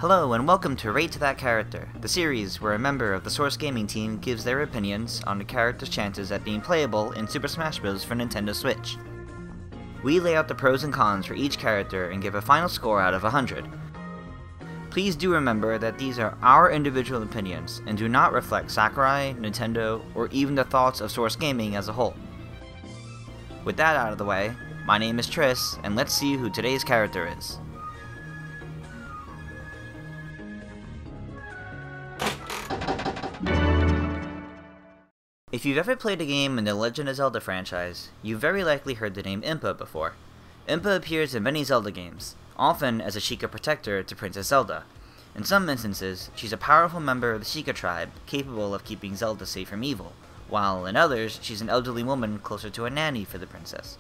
Hello and welcome to Rate to That Character, the series where a member of the Source Gaming team gives their opinions on a character's chances at being playable in Super Smash Bros. For Nintendo Switch. We lay out the pros and cons for each character and give a final score out of 100. Please do remember that these are our individual opinions and do not reflect Sakurai, Nintendo, or even the thoughts of Source Gaming as a whole. With that out of the way, my name is Tris, and let's see who today's character is. If you've ever played a game in the Legend of Zelda franchise, you've very likely heard the name Impa before. Impa appears in many Zelda games, often as a Sheikah protector to Princess Zelda. In some instances, she's a powerful member of the Sheikah tribe, capable of keeping Zelda safe from evil, while in others, she's an elderly woman closer to a nanny for the princess.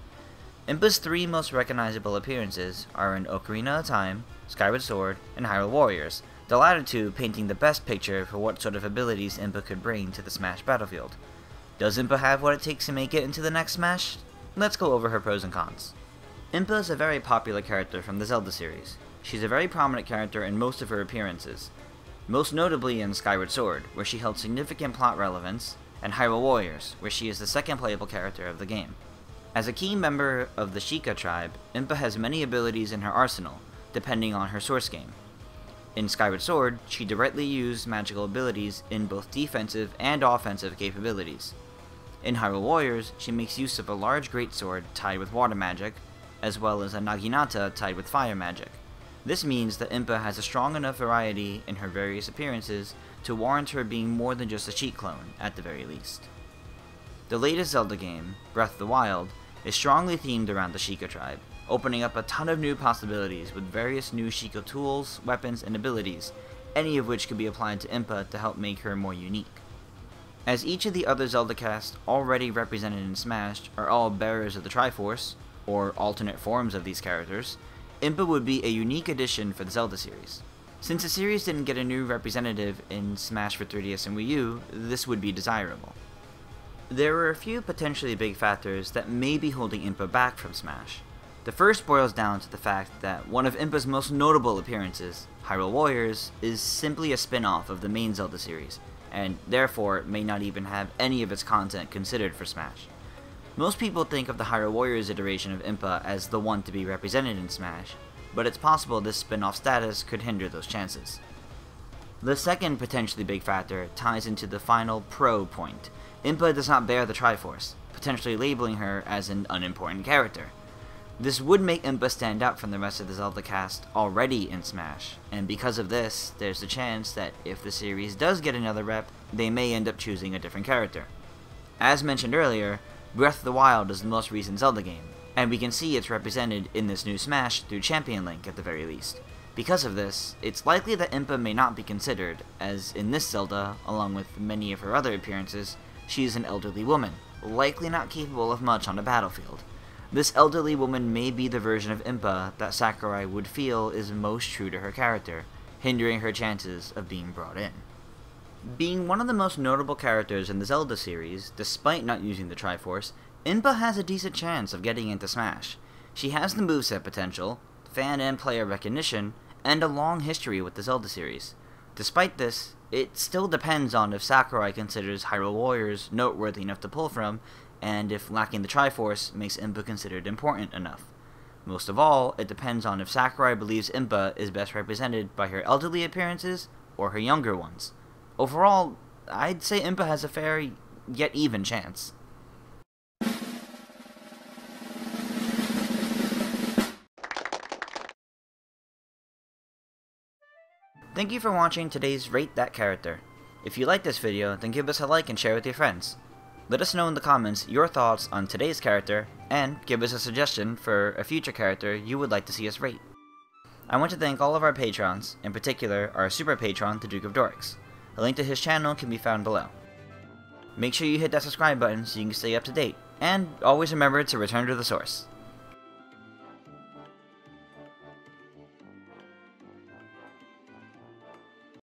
Impa's three most recognizable appearances are in Ocarina of Time, Skyward Sword, and Hyrule Warriors, the latter two painting the best picture for what sort of abilities Impa could bring to the Smash battlefield. Does Impa have what it takes to make it into the next Smash? Let's go over her pros and cons. Impa is a very popular character from the Zelda series. She's a very prominent character in most of her appearances, most notably in Skyward Sword, where she held significant plot relevance, and Hyrule Warriors, where she is the second playable character of the game. As a key member of the Sheikah tribe, Impa has many abilities in her arsenal, depending on her source game. In Skyward Sword, she directly used magical abilities in both defensive and offensive capabilities. In Hyrule Warriors, she makes use of a large greatsword tied with water magic, as well as a naginata tied with fire magic. This means that Impa has a strong enough variety in her various appearances to warrant her being more than just a cheat clone, at the very least. The latest Zelda game, Breath of the Wild, is strongly themed around the Sheikah tribe, opening up a ton of new possibilities with various new Sheikah tools, weapons, and abilities, any of which could be applied to Impa to help make her more unique. As each of the other Zelda casts already represented in Smash are all bearers of the Triforce, or alternate forms of these characters, Impa would be a unique addition for the Zelda series. Since the series didn't get a new representative in Smash for 3DS and Wii U, this would be desirable. There are a few potentially big factors that may be holding Impa back from Smash. The first boils down to the fact that one of Impa's most notable appearances, Hyrule Warriors, is simply a spin-off of the main Zelda series, and therefore may not even have any of its content considered for Smash. Most people think of the Hyrule Warriors iteration of Impa as the one to be represented in Smash, but it's possible this spin-off status could hinder those chances. The second potentially big factor ties into the final pro point. Impa does not bear the Triforce, potentially labeling her as an unimportant character. This would make Impa stand out from the rest of the Zelda cast already in Smash, and because of this, there's a chance that if the series does get another rep, they may end up choosing a different character. As mentioned earlier, Breath of the Wild is the most recent Zelda game, and we can see it's represented in this new Smash through Champion Link at the very least. Because of this, it's likely that Impa may not be considered, as in this Zelda, along with many of her other appearances, she is an elderly woman, likely not capable of much on the battlefield. This elderly woman may be the version of Impa that Sakurai would feel is most true to her character, hindering her chances of being brought in. Being one of the most notable characters in the Zelda series, despite not using the Triforce, Impa has a decent chance of getting into Smash. She has the moveset potential, fan and player recognition, and a long history with the Zelda series. Despite this, it still depends on if Sakurai considers Hyrule Warriors noteworthy enough to pull from, and if lacking the Triforce makes Impa considered important enough. Most of all, it depends on if Sakurai believes Impa is best represented by her elderly appearances or her younger ones. Overall, I'd say Impa has a fair, yet even chance. Thank you for watching today's Rate That Character. If you like this video, then give us a like and share with your friends. Let us know in the comments your thoughts on today's character, and give us a suggestion for a future character you would like to see us rate. I want to thank all of our patrons, in particular our super patron, the Duke of Dorix. A link to his channel can be found below. Make sure you hit that subscribe button so you can stay up to date, and always remember to return to the source.